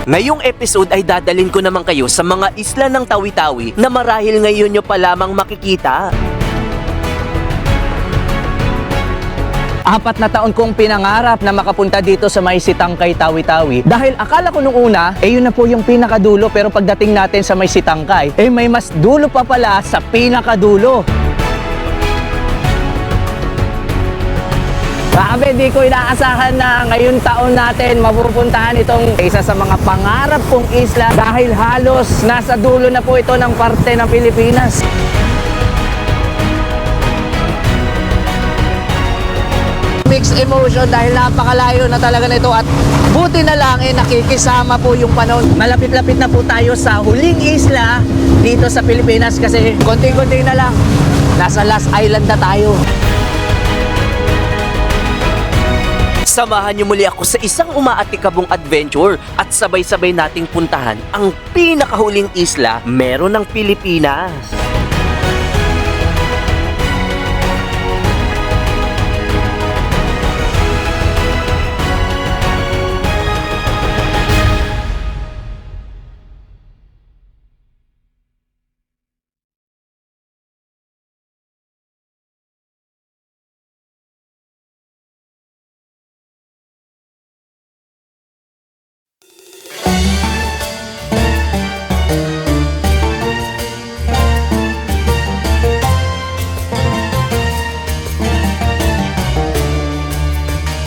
Ngayong episode ay dadalhin ko naman kayo sa mga isla ng Tawi-Tawi na marahil ngayon nyo pa lamang makikita. 4 na taon kong pinangarap na makapunta dito sa may Sitangkay, Tawi-Tawi. Dahil akala ko nung una, yun na po yung pinakadulo. Pero pagdating natin sa may Sitangkay, may mas dulo pa pala sa pinakadulo. Grabe, di ko inaasahan na ngayong taon natin mapupuntahan itong isa sa mga pangarap kong isla dahil halos nasa dulo na po ito ng parte ng Pilipinas. Mixed emotion dahil napakalayo na talaga nito at buti na lang nakikisama po yung panahon. Malapit-lapit na po tayo sa huling isla dito sa Pilipinas kasi konti-konti na lang nasa last island na tayo. Samahan niyo muli ako sa isang umaatikabong adventure at sabay-sabay nating puntahan ang pinakahuling isla meron ng Pilipinas.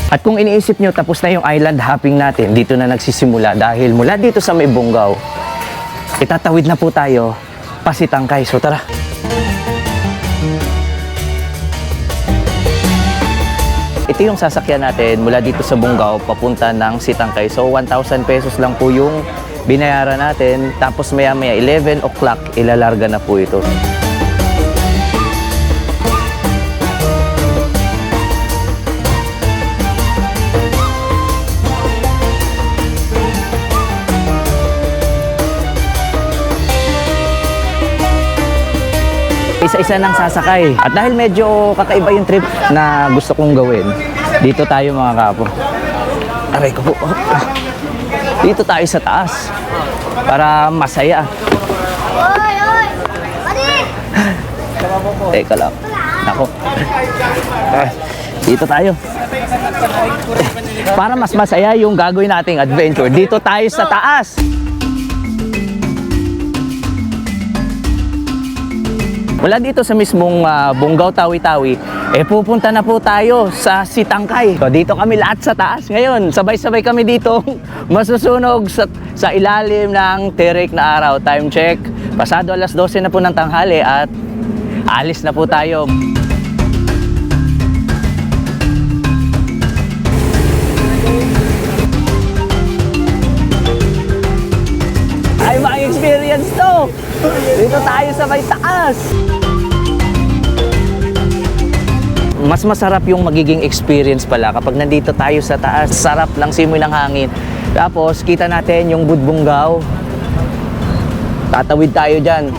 At kung iniisip nyo tapos na yung island hopping natin, dito na nagsisimula dahil mula dito sa may Bungaw, itatawid na po tayo pa Sitangkay. So tara! Ito yung sasakyan natin mula dito sa Bungaw papunta ng Sitangkay. So 1,000 pesos lang po yung binayaran natin. Tapos maya-maya 11 o'clock ilalarga na po ito. Isa-isa nang sasakay. At dahil medyo kakaiba yung trip na gusto kong gawin, dito tayo mga kapo. Aray ko po. Dito tayo sa taas para masaya. Teka lang. Nako. Dito tayo. Para mas masaya yung gagawin nating adventure, dito tayo sa taas. Mula dito sa mismong Bungaw, Tawi-Tawi, pupunta na po tayo sa Sitangkay. So, dito kami lahat sa taas. Ngayon, sabay-sabay kami dito masusunog sa ilalim ng tirik na araw. Time check. Pasado alas 12 na po ng tanghali at alis na po tayo. Ay, ma-experience to! Dito tayo sa may taas! Mas masarap yung magiging experience pala kapag nandito tayo sa taas. Sarap ng simoy ng hangin. Tapos, kita natin yung Budbungaw. Tatawid tayo dyan.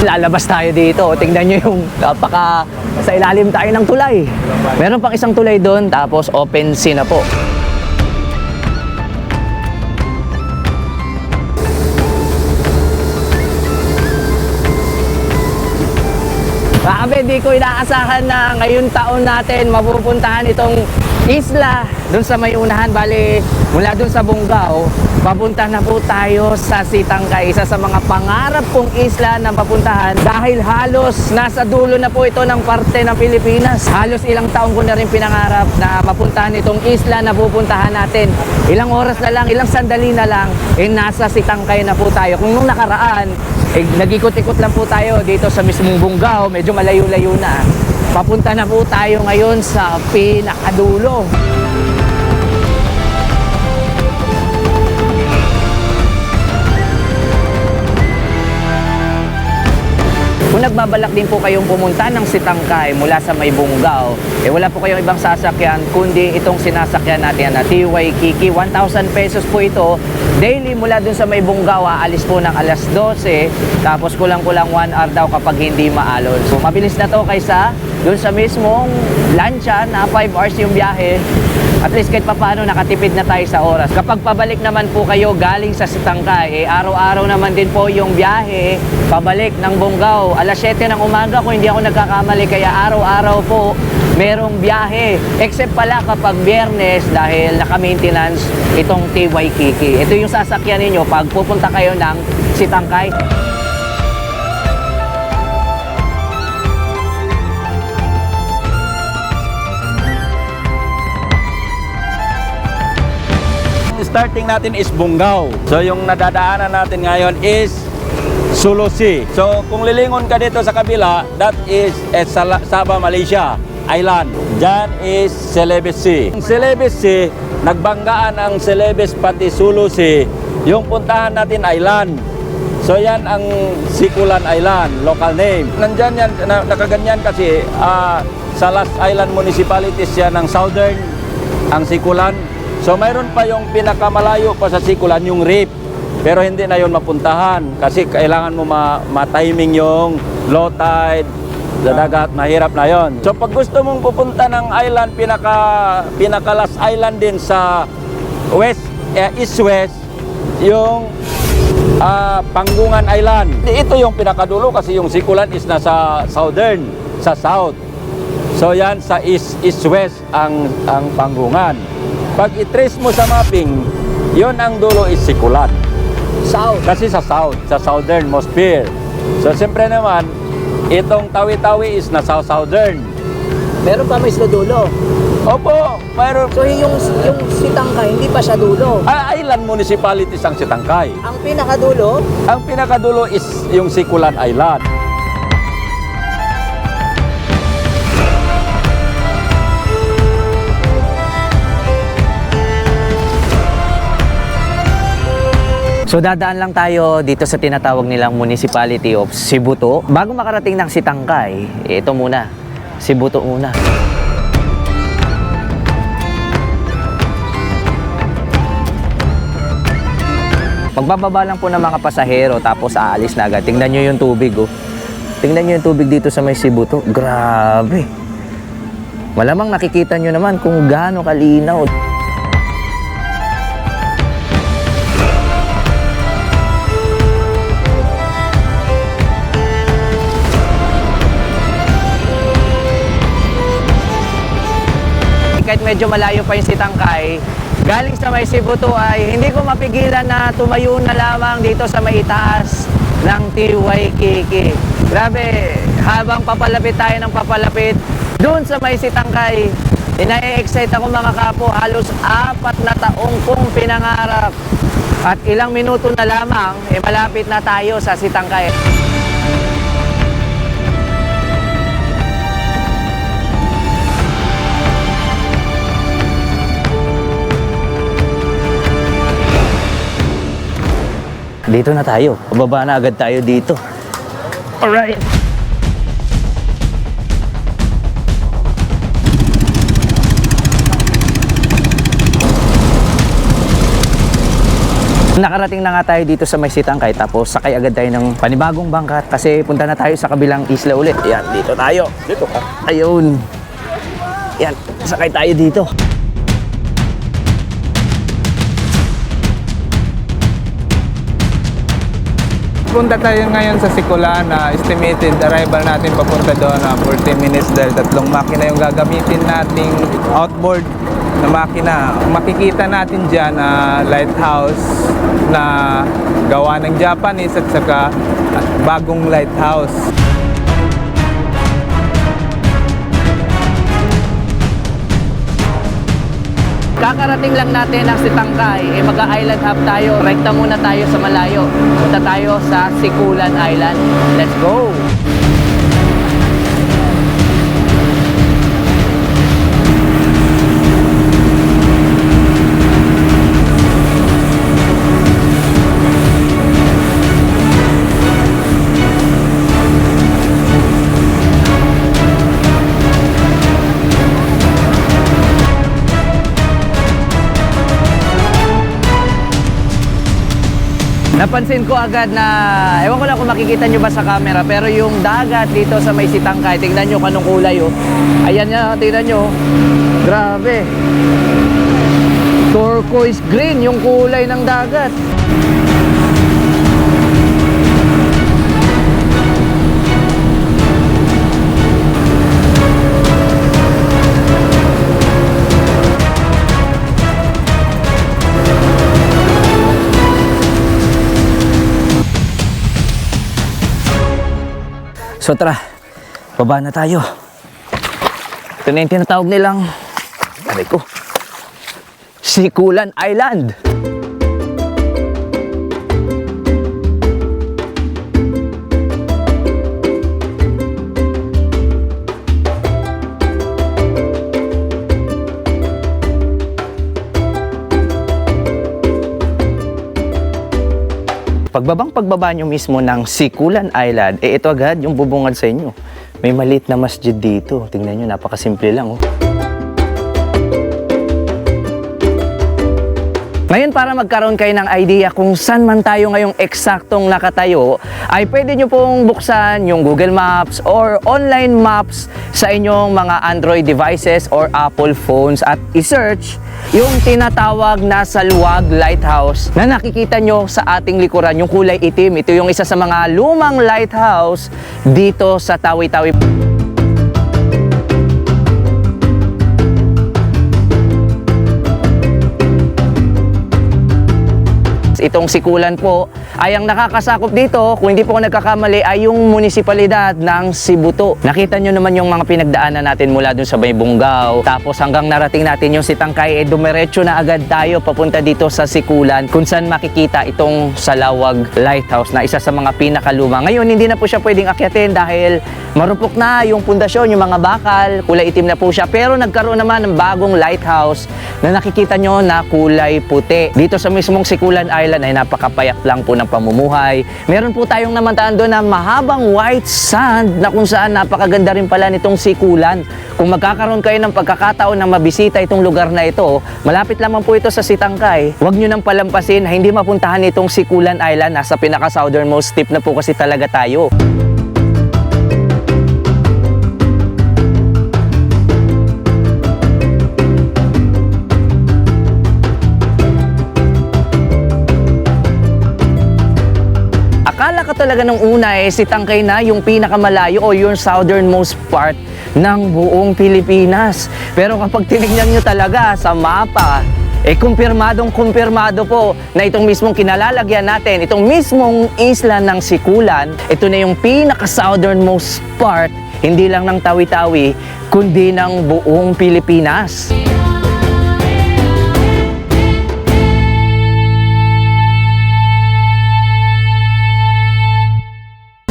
Lalabas tayo dito. Tingnan nyo yung sa ilalim tayo ng tulay. Meron pang isang tulay doon, tapos open sea na po. Grabe, di ko inaasahan na ngayong taon natin mapupuntahan itong isla dun sa may unahan. Bali, mula dun sa Bungaw, papunta na po tayo sa Sitangkay. Isa sa mga pangarap kong isla na papuntahan dahil halos nasa dulo na po ito ng parte ng Pilipinas. Halos ilang taon ko na rin pinangarap na mapuntahan itong isla na pupuntahan natin. Ilang oras na lang, ilang sandali na lang, nasa Sitangkay na po tayo. Kung nung nakaraan, nag-ikot-ikot lang po tayo dito sa mismong Bungaw, medyo malayo-layo na. Papunta na po tayo ngayon sa pinakadulo. Kung nagbabalak din po kayong pumunta ng Sitangkay mula sa may Bungaw, wala po kayong ibang sasakyan kundi itong sinasakyan natin na TY Kiki. 1,000 pesos po ito. Daily mula dun sa may Bungaw, aalis po ng alas 12. Tapos kulang-kulang 1 hour daw kapag hindi maalon. So mabilis na to kaysa doon sa mismong lancha na 5 hours yung biyahe, at least kahit papaano nakatipid na tayo sa oras. Kapag pabalik naman po kayo galing sa Sitangkay, araw-araw naman din po yung biyahe pabalik ng Bungaw. Alas 7 ng umaga kung hindi ako nagkakamali, kaya araw-araw po merong biyahe. Except pala kapag Biyernes dahil naka-maintenance itong TY Kiki. Ito yung sasakyan ninyo pag pupunta kayo ng Sitangkay. Starting natin is Bungaw. So yung nadadaanan natin ngayon is Sulusi. So kung lilingon ka dito sa kabila, that is Sabah, Malaysia Island. Diyan is Celebes Sea. Ang Celebes Sea, nagbanggaan ang Celebes pati Sulusi. Yung puntahan natin island. So yan ang Sikulan Island, local name. Nandyan yan, nakaganyan kasi sa Last Island Municipalities yan ng Southern, ang Sikulan. So mayroon pa yung pinakamalayo pa sa Sikulan, yung Reef. Pero hindi na yun mapuntahan kasi kailangan mo ma-timing yung low tide, sa dagat, mahirap na yon. So pag gusto mong pupunta ng island, pinaka last island din sa west, east-west, yung Panggungan Island. Ito yung pinakadulo kasi yung Sikulan is nasa southern, sa south. So yan sa east-west ang Panggungan. Pag i-trace mo sa mapping, yon ang dulo is Sikulan. South. Kasi sa south, sa southernmost pier. So siyempre naman, itong Tawi-Tawi is nasa southern. Meron pa may isla dulo. Opo, mayroon. So yung Sitangkay, hindi pa siya dulo. Island municipalities ang Sitangkay. Ang pinakadulo, Ang pinakadulo is yung Sikulan Island. so dadaan lang tayo dito sa tinatawag nilang Municipality of Sibuto. Bago makarating ng Sitangkay, ito muna, Sibuto muna. Pagbababa lang po ng mga pasahero tapos aalis na agad. Tingnan nyo yung tubig, oh. Tingnan nyo yung tubig dito sa may Sibuto. Grabe. Malamang nakikita nyo naman kung gaano kalinaw. Kahit medyo malayo pa yung Sitangkay, galing sa may Sibuto ay hindi ko mapigilan na tumayo na lamang dito sa may itaas ng TY Kiki. Grabe, habang papalapit tayo ng papalapit doon sa may Sitangkay, ina-excite ako mga kapo. Halos 4 na taong kong pinangarap. At ilang minuto na lamang, malapit na tayo sa Sitangkay. Dito na tayo. Bababa na agad tayo dito. Alright. Nakarating na nga tayo dito sa may Sitangkay, tapos sakay agad tayo ng panibagong bangka kasi punta na tayo sa kabilang isla ulit. Yan, dito tayo. Dito ka. Ayun. Yan, sakay tayo dito. Punta tayo ngayon sa Sikulan na estimated arrival natin papunta doon na 40 minutes dahil 3 makina yung gagamitin nating outboard na makina. Makikita natin dyan lighthouse na gawa ng Japanese at saka bagong lighthouse. Kakarating lang natin ang Sitangkay, mag-island hop tayo. Rekta muna tayo sa malayo. Punta tayo sa Sikulan Island. Let's go! napansin ko agad na, ewan ko lang kung makikita nyo ba sa camera, pero yung dagat dito sa may Sitangkay, tingnan nyo kanong kulay oh. Ayan nga, tingnan nyo. Grabe. Turquoise green yung kulay ng dagat. So tara, baba na tayo. Ito na yung tinatawag nilang, sabi ko, Sikulan Island. Pagbaba nyo mismo ng Sikulan Island, ito agad yung bubungad sa inyo. May maliit na masjid dito. Tingnan nyo, napakasimple lang oh. Ngayon, para magkaroon kayo ng idea kung saan man tayo ngayong eksaktong nakatayo, ay pwede nyo pong buksan yung Google Maps or online maps sa inyong mga Android devices or Apple phones at i-search yung tinatawag na Salwag Lighthouse na nakikita nyo sa ating likuran, yung kulay itim. Ito yung isa sa mga lumang lighthouse dito sa Tawi-Tawi. Itong Sikulan po ay ang nakakasakop dito, kung hindi po ako nagkakamali, ay yung munisipalidad ng Sibuto. Nakita nyo naman yung mga pinagdaanan natin mula dun sa May Bungaw. Tapos hanggang narating natin yung Sitangkay, dumiretso na agad tayo papunta dito sa Sikulan kung saan makikita itong Salawag Lighthouse na isa sa mga pinakaluma. Ngayon, hindi na po siya pwedeng akyatin dahil marupok na yung pundasyon, yung mga bakal, kulay itim na po siya. Pero nagkaroon naman ng bagong lighthouse na nakikita nyo na kulay puti. Dito sa mismong Sikulan Island ay napakapayak lang po ng pamumuhay. Meron po tayong namantaan doon na mahabang white sand na kung saan napakaganda rin pala nitong Sikulan. Kung magkakaroon kayo ng pagkakataon na mabisita itong lugar na ito, malapit lamang po ito sa Sitangkay. Huwag nyo nang palampasin na hindi mapuntahan itong Sikulan Island. Nasa pinaka-southernmost tip na po kasi talaga tayo. Akala ka talaga nung una Sitangkay na yung pinakamalayo o yung southernmost part ng buong Pilipinas. Pero kapag tinignan nyo talaga sa mapa, kumpirmadong kumpirmado po na itong mismong kinalalagyan natin, itong mismong isla ng Sikulan, ito na yung pinaka-southernmost part, hindi lang ng Tawi-Tawi, kundi ng buong Pilipinas.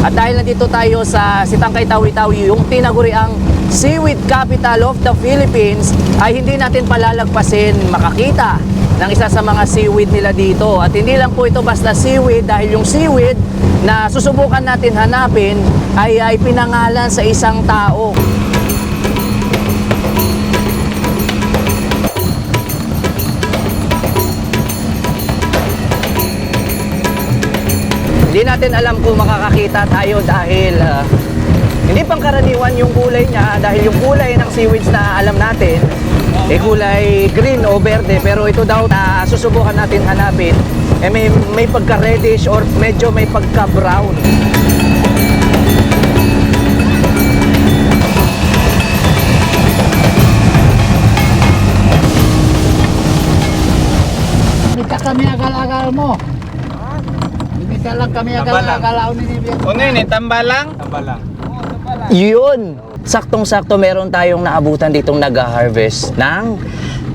At dahil nandito tayo sa Sitangkay, Tawi-Tawi, yung tinaguriang Seaweed Capital of the Philippines, ay hindi natin palalagpasin makakita ng isa sa mga seaweed nila dito. At hindi lang po ito basta seaweed, dahil yung seaweed na susubukan natin hanapin ay pinangalan sa isang tao. Hindi natin alam kung makakakita tayo dahil hindi pangkaraniwan yung kulay niya, dahil yung kulay ng seaweeds na alam natin kulay green o verde, pero ito daw na susubukan natin hanapin may pagka-reddish or medyo may pagka-brown. Minta kami agal-agal mo. Minta lang kami agal-agal ni Bibian. Ano yun tambalang? Tambalang. Yun! Saktong-sakto meron tayong naabutan ditong nag-harvest ng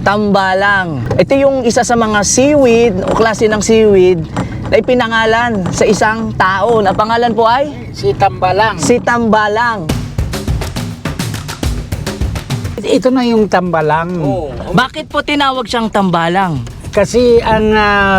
tambalang. Ito yung isa sa mga seaweed o klase ng seaweed na ipinangalan sa isang tao. Na pangalan po ay? Si Tambalang. Si Tambalang. Ito na yung Tambalang. Bakit po tinawag siyang tambalang? Kasi ang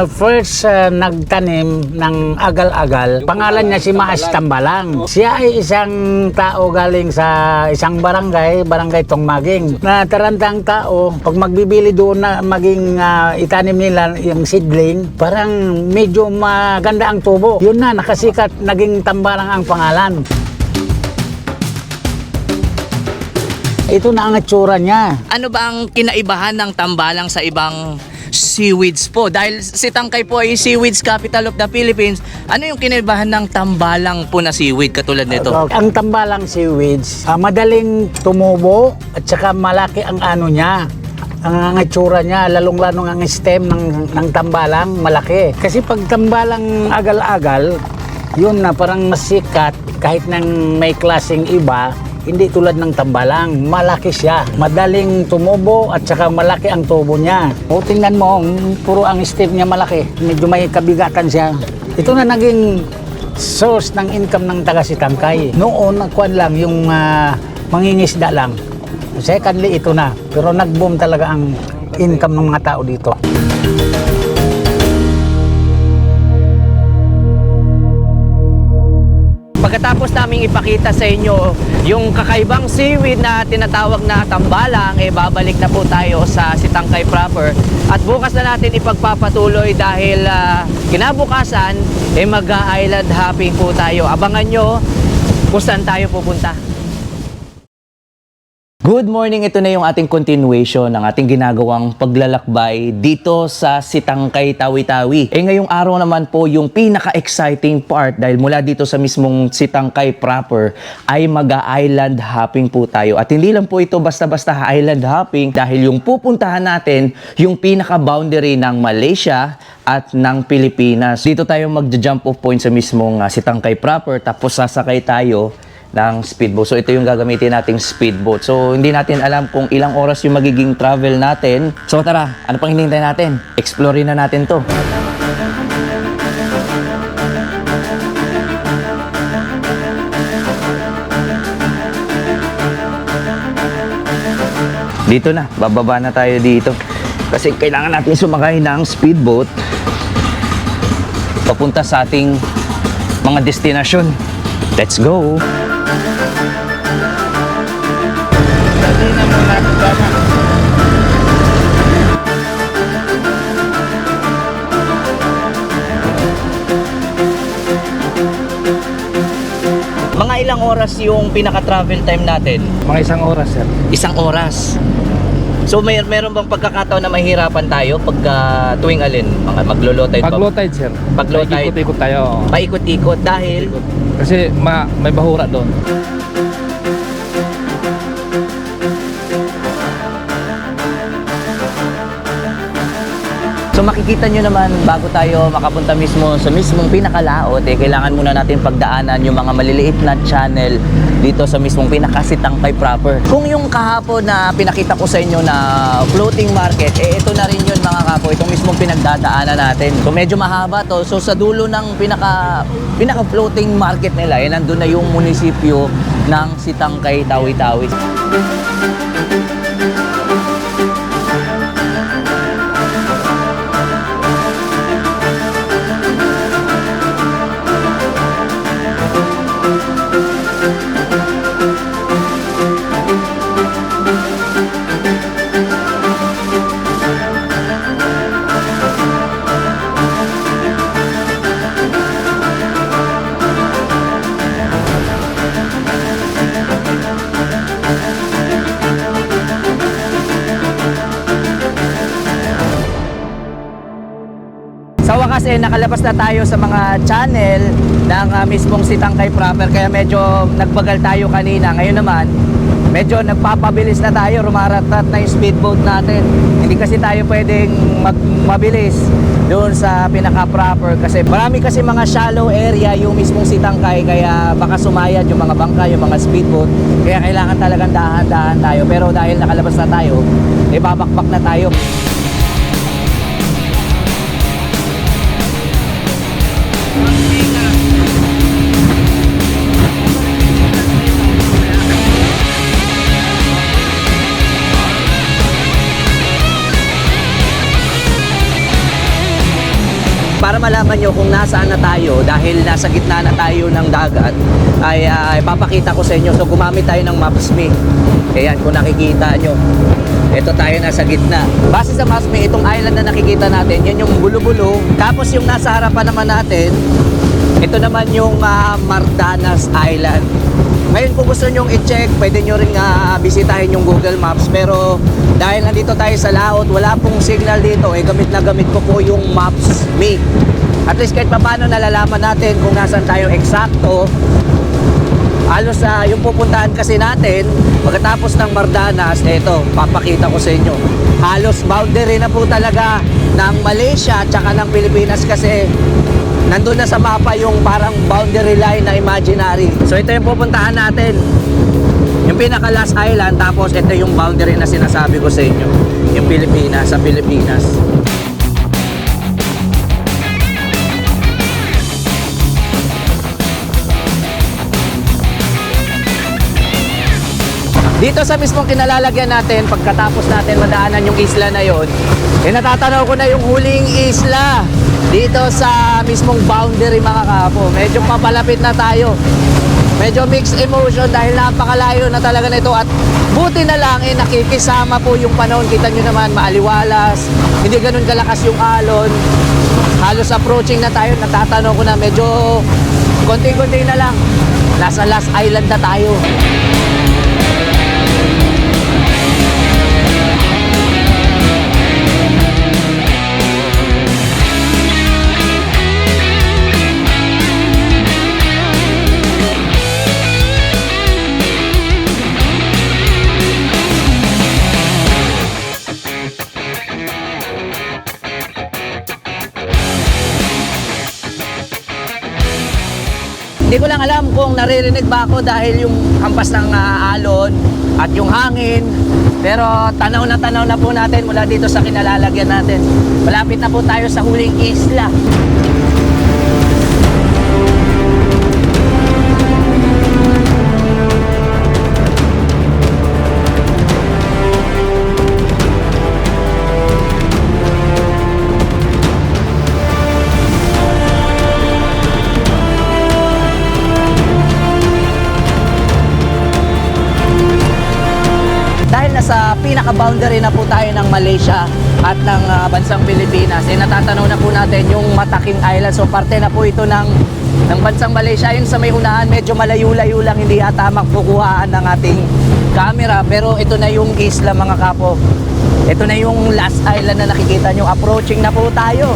first nagtanim ng agal-agal, pangalan niya si Maas Tambalang. Siya ay isang tao galing sa isang barangay Tongmaging. Na tarantang tao, pag magbibili doon na maging itanim nila yung seedling, parang medyo maganda ang tubo. Yun na, nakasikat, naging Tambalang ang pangalan. Ito na ang itsura niya. Ano ba ang kinaibahan ng Tambalang sa ibang seaweeds po? Dahil si Tangkay po ay seaweeds capital of the Philippines. Ano yung kinaibahan ng Tambalang po na seaweed katulad nito? Ang Tambalang seaweeds, madaling tumubo at saka malaki ang ano niya. Ang itsura niya, lalong-lalong ang stem ng Tambalang, malaki. Kasi pag Tambalang agal-agal, yun na parang masikat kahit nang may klaseng iba. Hindi tulad ng Tambalang, malaki siya. Madaling tumubo at saka malaki ang tubo niya. O tingnan mo, puro ang stem niya malaki. Medyo may kabigatan siya. Ito na naging source ng income ng taga Sitangkay. Noon, nagkuhan lang yung mangingisda lang. Secondly, ito na. Pero nag-boom talaga ang income ng mga tao dito. Pagkatapos naming ipakita sa inyo yung kakaibang seaweed na tinatawag na Tambalang, babalik na po tayo sa Sitangkay proper. At bukas na natin ipagpapatuloy dahil kinabukasan, mag-island hopping po tayo. Abangan nyo kung saan tayo pupunta. Good morning, ito na yung ating continuation ng ating ginagawang paglalakbay dito sa Sitangkay, Tawi-Tawi. Ngayong araw naman po yung pinaka-exciting part dahil mula dito sa mismong Sitangkay proper ay mag-island hopping po tayo. At hindi lang po ito basta-basta island hopping dahil yung pupuntahan natin yung pinaka-boundary ng Malaysia at ng Pilipinas. Dito tayo mag-jump off point sa mismong Sitangkay proper tapos sasakay tayo ng speedboat. So ito yung gagamitin nating speedboat. So hindi natin alam kung ilang oras yung magiging travel natin. So tara, ano pang hinihintay natin? Explorein na natin to. Dito na, bababa na tayo dito. Kasi kailangan natin sumakay ng speedboat papunta sa ating mga destinasyon. Let's go! Mga ilang oras yung pinaka-travel time natin? Mga 1 oras, sir. 1 oras. So meron bang pagkakataon na mahirapan tayo pag tuwing alin? Mga maglo-low tide Pag low tide, sir. Pag low tide. Ikot-ikot tayo. Paikot-ikot dahil Kasi may bahura doon. So makikita nyo naman bago tayo makapunta mismo sa mismong pinakalaot, kailangan muna natin pagdaanan yung mga maliliit na channel dito sa mismong pinakasitangkay proper. Kung yung kahapon na pinakita ko sa inyo na floating market, ito na rin yun mga kapo, itong mismong pinagdadaanan natin. So medyo mahaba to. So sa dulo ng pinaka floating market nila, nandun na yung munisipyo ng Sitangkay, Tawi-Tawi. Sa wakas nakalabas na tayo sa mga channel ng mismong Sitangkay proper, kaya medyo nagbagal tayo kanina. Ngayon naman medyo nagpapabilis na tayo, rumaratat na yung speedboat natin. Hindi kasi tayo pwedeng mabilis doon sa pinaka proper kasi marami kasi mga shallow area yung mismong Sitangkay, kaya baka sumayad yung mga bangka, yung mga speedboat, kaya kailangan talagang dahan-dahan tayo. Pero dahil nakalabas na tayo, babakbak na tayo. para malaman nyo kung nasaan na tayo, dahil nasa gitna na tayo ng dagat, ay ipapakita ko sa inyo. So gumamit tayo ng Maps.me. Ayan, kung nakikita nyo, ito tayo nasa gitna. Base sa Maps.me, itong island na nakikita natin, yan yung Bulo-Bulo. Tapos yung nasa harapan naman natin, ito naman yung Mardanas Island. Ngayon kung gusto nyong i-check, pwede nyo rin bisitahin yung Google Maps. Pero dahil nandito tayo sa laot, wala pong signal dito, gamit na gamit ko po yung Maps.me. At least kahit paano nalalaman natin kung nasaan tayo eksakto. Halos yung pupuntahan kasi natin, pagkatapos ng Mardanas, eto, papakita ko sa inyo. Halos boundary na po talaga ng Malaysia at saka ng Pilipinas kasi nandun na sa mapa yung parang boundary line na imaginary. So ito yung pupuntahan natin. Yung pinaka last island, tapos ito yung boundary na sinasabi ko sa inyo. Yung Pilipinas, sa Pilipinas. Dito sa mismong kinalalagyan natin, pagkatapos natin madaanan yung isla na yon, natatanaw ko na yung huling isla dito sa mismong boundary mga kapo. Medyo papalapit na tayo. Medyo mixed emotion dahil napakalayo na talaga nito at buti na lang nakikisama po yung panahon. Kita nyo naman, maaliwalas, hindi ganun kalakas yung alon. Halos approaching na tayo, natatanaw ko na medyo konti-konti na lang. Nasa last island na tayo. Hindi ko lang alam kung naririnig ba ako dahil yung hampas ng alon at yung hangin. Pero tanaw na po natin mula dito sa kinalalagyan natin. Malapit na po tayo sa huling isla. Sa pinaka-boundary na po tayo ng Malaysia at ng bansang Pilipinas, natatanaw na po natin yung Mataking Island. So parte na po ito ng bansang Malaysia. Yung sa may unahan, medyo malayo-layo lang, hindi ata makukuhaan ng ating camera. Pero ito na yung isla mga kapo. Ito na yung last island na nakikita nyo. Approaching na po tayo.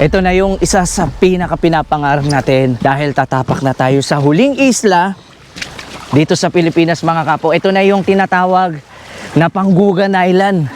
Ito na yung isa sa pinaka-pinapangarap natin dahil tatapak na tayo sa huling isla dito sa Pilipinas mga kapo. Ito na yung tinatawag na Panggugan Island.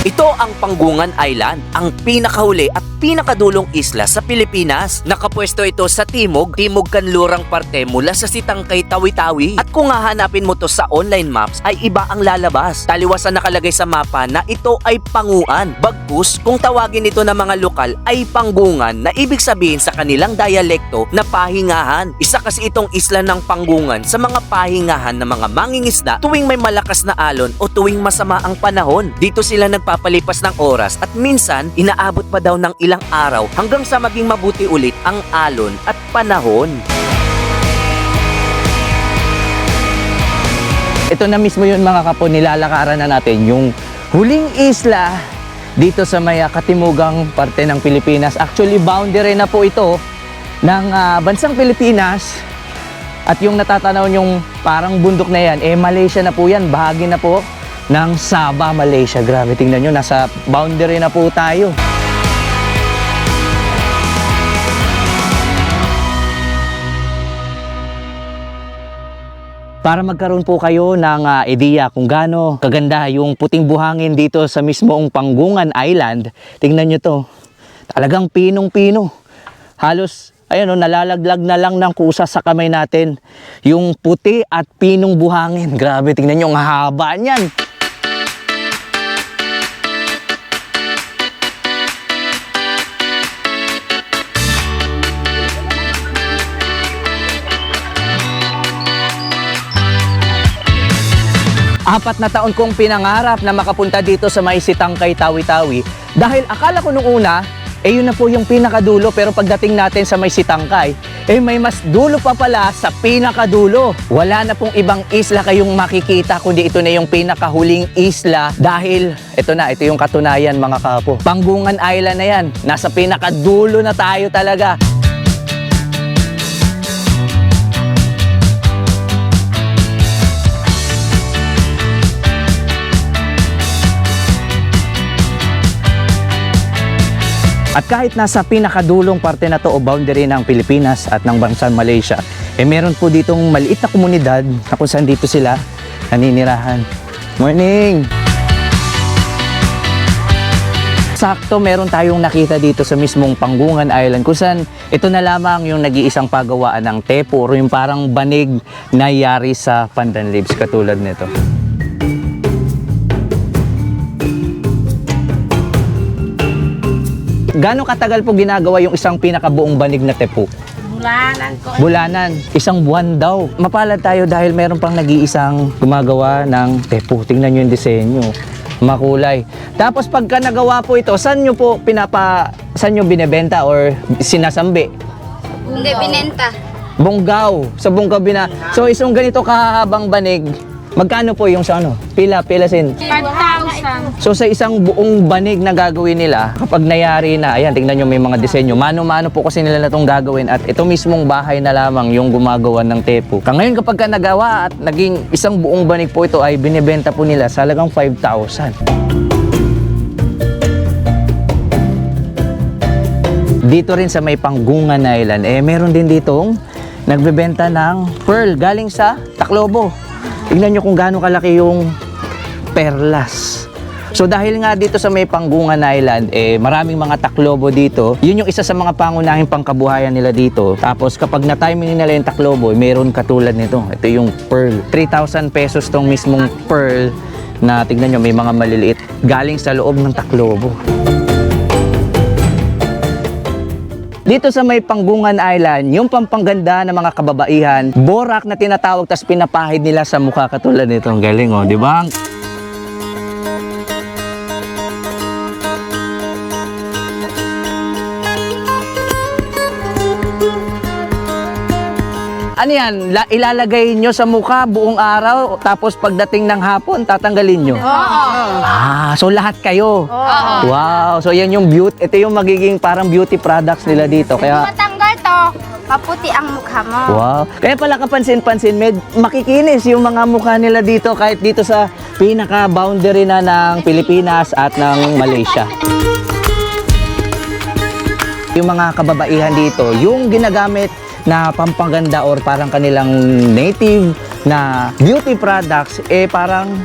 Ito ang Panggungan Island, ang pinakahuli at pinakadulong isla sa Pilipinas. Nakapwesto ito sa timog kanlurang parte mula sa Sitangkay, Tawi-Tawi. At kung hahanapin mo to sa online maps ay iba ang lalabas. Taliwas na nakalagay sa mapa na ito ay Panguan. Bagkus, kung tawagin ito ng mga lokal ay Panggungan, na ibig sabihin sa kanilang dialekto na pahingahan. Isa kasi itong isla ng Panggungan sa mga pahingahan ng mga mangingisda tuwing may malakas na alon o tuwing masama ang panahon. Dito sila nagpapalipas ng oras at minsan inaabot pa daw ng ilang araw hanggang sa maging mabuti ulit ang alon at panahon. Ito na mismo yun mga kapo, nilalakaran na natin yung huling isla dito sa may katimugang parte ng Pilipinas. Actually, boundary na po ito ng bansang Pilipinas. At yung natatanaw yung parang bundok na yan, Malaysia na po yan, bahagi na po ng Sabah, Malaysia. Grabe, tingnan nyo, nasa boundary na po tayo. para magkaroon po kayo ng ideya kung gaano kaganda yung puting buhangin dito sa mismong Panggungan Island. Tingnan nyo to. Talagang pinong-pino. Halos, ayun o, nalalaglag na lang ng kusa sa kamay natin. Yung puti at pinong buhangin. Grabe, tingnan nyo, ang haba niyan. Apat na taon kong pinangarap na makapunta dito sa may Sitangkay, Tawi-Tawi dahil akala ko nung una, yun na po yung pinakadulo, pero pagdating natin sa may Sitangkay, may mas dulo pa pala sa pinakadulo. Wala na pong ibang isla kayong makikita kundi ito na yung pinakahuling isla dahil ito yung katunayan mga kapo. Panggungan Island na yan, nasa pinakadulo na tayo talaga. At kahit nasa pinakadulong parte na to o boundary ng Pilipinas at ng bansang Malaysia, meron po ditong maliit na komunidad na kung saan dito sila naninirahan. Morning! Sakto, meron tayong nakita dito sa mismong Panggungan Island kung saan ito na lamang yung nag-iisang pagawaan ng tepo o yung parang banig na yari sa pandan leaves katulad nito. Gaano katagal po ginagawa yung isang pinakabuong banig na tepo? Bulanan ko. Bulanan. Isang buwan daw. Mapalad tayo dahil meron pang nag-iisang gumagawa ng tepo. Tingnan nyo yung disenyo. Makulay. Tapos pagka nagawa po ito, saan nyo binebenta or sinasambi? Hindi, binenta. Bunggaw. Sa Bunggaw So isang ganito kahabang banig, magkano po yung sa ano? Pila sin? 5,000. So sa isang buong banig na gagawin nila, kapag nayari na, ayan, tingnan nyo may mga disenyo. Mano-mano po kasi nila na itong gagawin at ito mismong bahay na lamang yung gumagawa ng tepo. Ngayon kapag ka nagawa at naging isang buong banig po ito ay binibenta po nila sa halagang 5,000. Dito rin sa may Panggungan Island, meron din ditong nagbebenta ng pearl galing sa Taclobo. Tingnan nyo kung gaano kalaki yung perlas. So dahil nga dito sa may Panggungan Island, maraming mga Taclobo dito. Yun yung isa sa mga pangunahing pangkabuhayan nila dito. Tapos kapag na-timing nila yung Taclobo, meron katulad nito. Ito yung pearl. 3,000 pesos tong mismong pearl na tignan nyo may mga maliliit galing sa loob ng Taclobo. Dito sa may Panggungan Island, yung pampangganda ng mga kababaihan, borak na tinatawag tas pinapahid nila sa mukha katulad nito. Ang galing oh, di ba? Ano yan? Ilalagay nyo sa mukha buong araw, tapos pagdating ng hapon, tatanggalin nyo? Oo. So lahat kayo? Oo. Wow! So yan yung beauty, ito yung magiging parang beauty products nila dito. Kaya, Matanggal to, maputi ang mukha mo. wow! Kaya pala kapansin-pansin, makikinis yung mga mukha nila dito kahit dito sa pinaka-boundary na ng Pilipinas at ng Malaysia. Yung mga kababaihan dito, yung ginagamit na pampaganda or parang kanilang native na beauty products, parang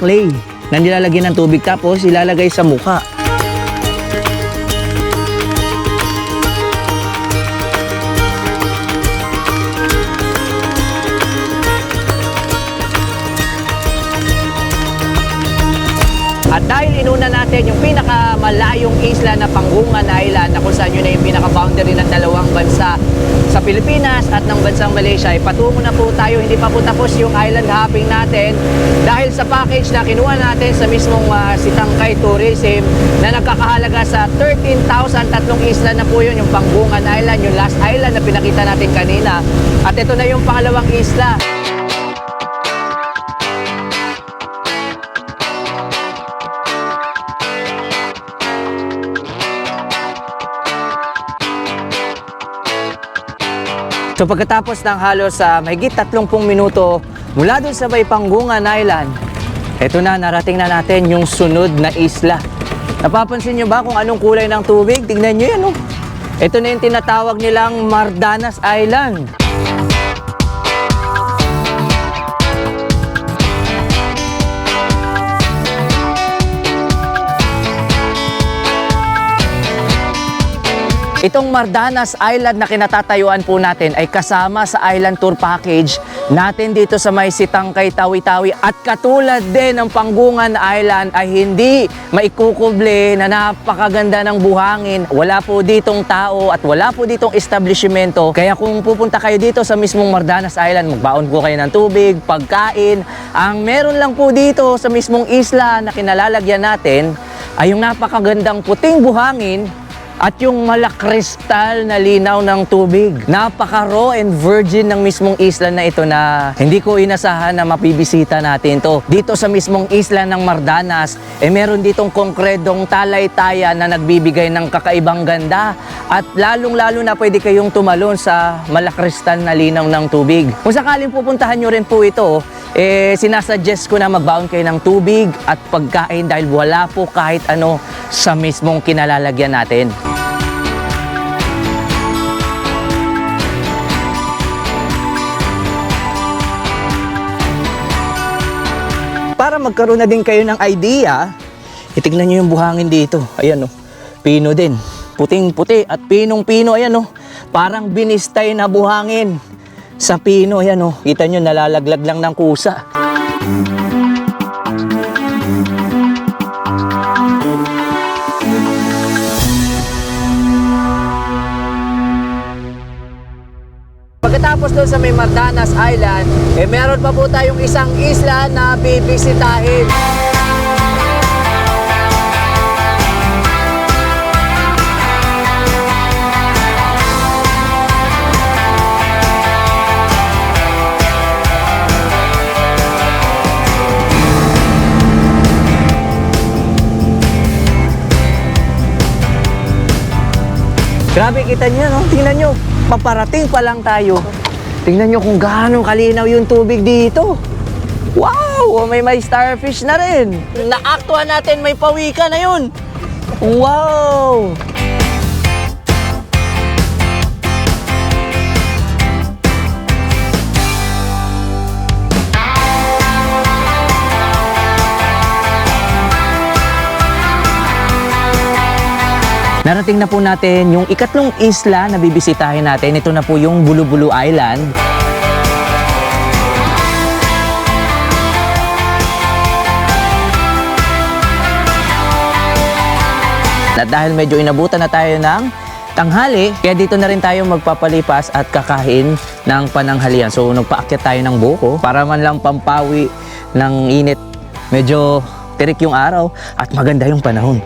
clay na nilalagyan ng tubig tapos ilalagay sa mukha. At dahil inuna natin yung pinakamalayong isla na Panggungan Island na kung saan yun na yung pinaka-boundary ng dalawang bansa sa Pilipinas at ng bansang Malaysia, patungo na po tayo. Hindi pa po tapos yung island hopping natin dahil sa package na kinuha natin sa mismong Sitangkay Tourism na nagkakahalaga sa 13,000. Tatlong isla na po yun, yung Panggungan Island, yung last island na pinakita natin kanina. At ito na yung pangalawang isla. So pagkatapos ng halos mahigit 30 minuto mula dun sa may Panggungan Island, eto na, narating na natin yung sunod na isla. Napapansin nyo ba kung anong kulay ng tubig? Tignan nyo yan, oh. Ito na yung tinatawag nilang Mardanas Island. Itong Mardanas Island na kinatatayuan po natin ay kasama sa island tour package natin dito sa may Sitangkay, Tawi-Tawi. At katulad din ng Panggungan Island ay hindi maikukuble na napakaganda ng buhangin. Wala po ditong tao at wala po ditong establishmento. Kaya kung pupunta kayo dito sa mismong Mardanas Island, magbaon po kayo ng tubig, pagkain. Ang meron lang po dito sa mismong isla na kinalalagyan natin ay yung napakagandang puting buhangin at yung malakristal na linaw ng tubig. Napaka-raw and virgin ng mismong isla na ito na hindi ko inasahan na mapibisita natin to. Dito sa mismong isla ng Mardanas, meron ditong konkredong talaytayan na nagbibigay ng kakaibang ganda at lalong-lalo na pwede kayong tumalon sa malakristal na linaw ng tubig. Kung sakaling pupuntahan nyo rin po ito, sinasuggest ko na magbaon kayo ng tubig at pagkain dahil wala po kahit ano sa mismong kinalalagyan natin. Para magkaroon na din kayo ng idea, itignan nyo yung buhangin dito. Ayan o, pino din. Puting-puti at pinong-pino. Ayan o, parang binistay na buhangin sa pino. Ayan o, kita nyo nalalaglag lang ng kusa. Pagkatapos doon sa may Mardanas Island, meron pa po tayong isang isla na bibisitahin. Grabe, kita niyo, no? Tingnan nyo, paparating pa lang tayo. Tingnan nyo kung gaano kalinaw yung tubig dito. Wow! May starfish na rin. Naaktuhan natin, may pawikan na yun. Wow! Narating na po natin yung ikatlong isla na bibisitahin natin. Ito na po yung Bulu-Bulu Island. At dahil medyo inabutan na tayo ng tanghali, kaya dito na rin tayo magpapalipas at kakain ng pananghalian. So nagpaakyat tayo ng buko para man lang pampawi ng init. Medyo tirik yung araw at maganda yung panahon.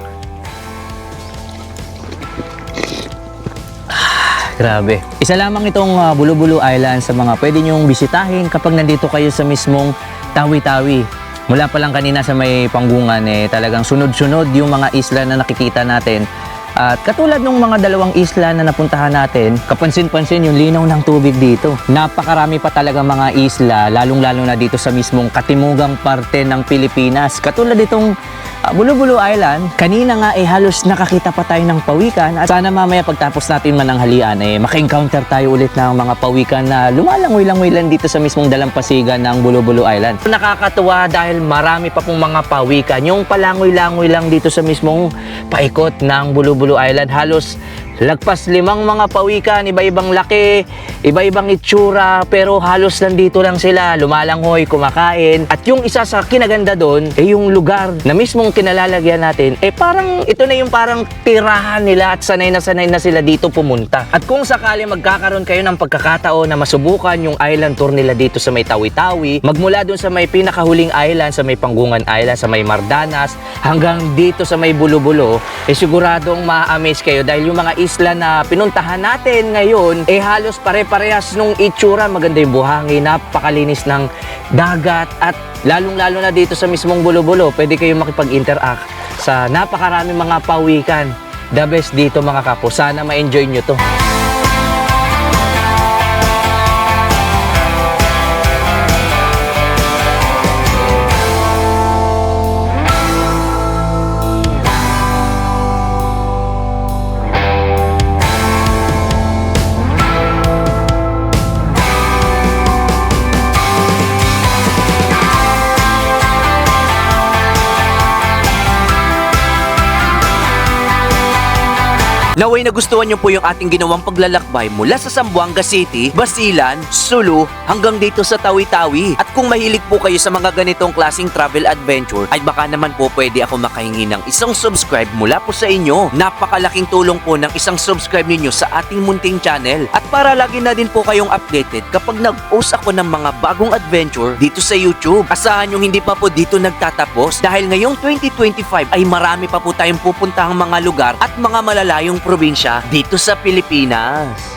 Grabe. Isa lamang itong Bulu-Bulu Island sa mga pwede nyong bisitahin kapag nandito kayo sa mismong Tawi-Tawi. Mula pa lang kanina sa may Panggungan, talagang sunod-sunod yung mga isla na nakikita natin. At katulad ng mga dalawang isla na napuntahan natin, kapansin-pansin yung linaw ng tubig dito. Napakarami pa talaga mga isla, lalong-lalo na dito sa mismong katimugang parte ng Pilipinas. Katulad itong Bulu-Bulu Island, kanina nga halos nakakita pa tayo ng pawikan at sana mamaya pagtapos natin mananghalian maka-encounter tayo ulit ng mga pawikan na lumalangoy-langoy lang dito sa mismong dalampasigan ng Bulu-Bulu Island. Nakakatuwa dahil marami pa pong mga pawikan, yung palangoy-langoy lang dito sa mismong paikot ng Bulu-Bulu Island. Halos lagpas 5 mga pawikan, iba-ibang laki, iba-ibang itsura, pero halos nandito lang sila, lumalangoy, kumakain. At yung isa sa kinaganda doon, yung lugar na mismong kinalalagyan natin, parang ito na yung parang tirahan nila at sanay na sila dito pumunta. At kung sakali magkakaroon kayo ng pagkakataon na masubukan yung island tour nila dito sa may Tawi-Tawi, magmula doon sa may pinakahuling island, sa may Panggungan Island, sa may Mardanas, hanggang dito sa may Bulu-Bulu, siguradong ma-amaze kayo dahil yung mga isla na pinuntahan natin ngayon halos pare-parehas nung itsura. Maganda yung buhangin, napakalinis ng dagat at lalong-lalo na dito sa mismong Bulu-Bulu pwede kayong makipag-interact sa napakaraming mga pawikan. The best dito mga kapo, sana ma-enjoy nyo to. Naway nagustuhan nyo po yung ating ginawang paglalakbay mula sa Zamboanga City, Basilan, Sulu, hanggang dito sa Tawi-Tawi. At kung mahilig po kayo sa mga ganitong klaseng travel adventure, ay baka naman po pwede ako makahingi ng isang subscribe mula po sa inyo. Napakalaking tulong po ng isang subscribe ninyo sa ating munting channel. At para lagi na din po kayong updated kapag nag-post ako ng mga bagong adventure dito sa YouTube. Asahan yung hindi pa po dito nagtatapos dahil ngayong 2025 ay marami pa po tayong pupuntahang mga lugar at mga malalayong probinsya dito sa Pilipinas.